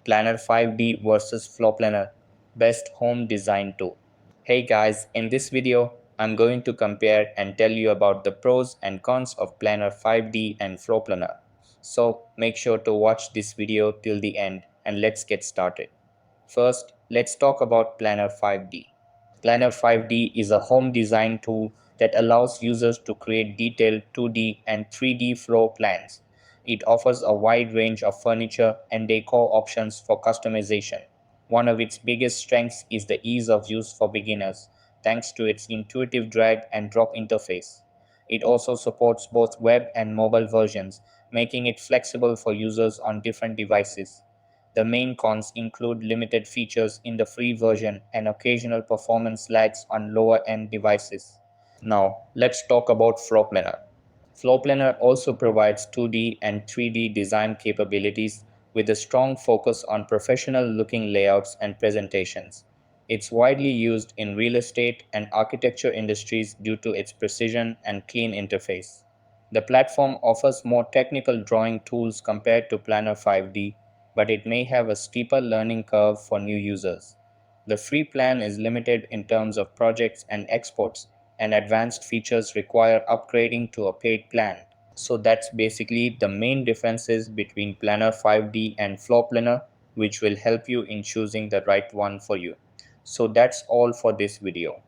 Planner 5D versus Floorplanner, best home design tool. Hey guys, in this video, I'm going to compare and tell you about the pros and cons of Planner 5D and Floorplanner. So make sure to watch this video till the end and let's get started. First, let's talk about Planner 5D. Planner 5D is a home design tool that allows users to create detailed 2D and 3D floor plans. It offers a wide range of furniture and decor options for customization. One of its biggest strengths is the ease of use for beginners, thanks to its intuitive drag and drop interface. It also supports both web and mobile versions, making it flexible for users on different devices. The main cons include limited features in the free version and occasional performance lags on lower-end devices. Now, let's talk about Floorplanner. Floorplanner also provides 2D and 3D design capabilities with a strong focus on professional-looking layouts and presentations. It's widely used in real estate and architecture industries due to its precision and clean interface. The platform offers more technical drawing tools compared to Planner 5D, but it may have a steeper learning curve for new users. The free plan is limited in terms of projects and exports, and advanced features require upgrading to a paid plan. So that's basically the main differences between Planner 5D and Floor Planner, which will help you in choosing the right one for you. So that's all for this video.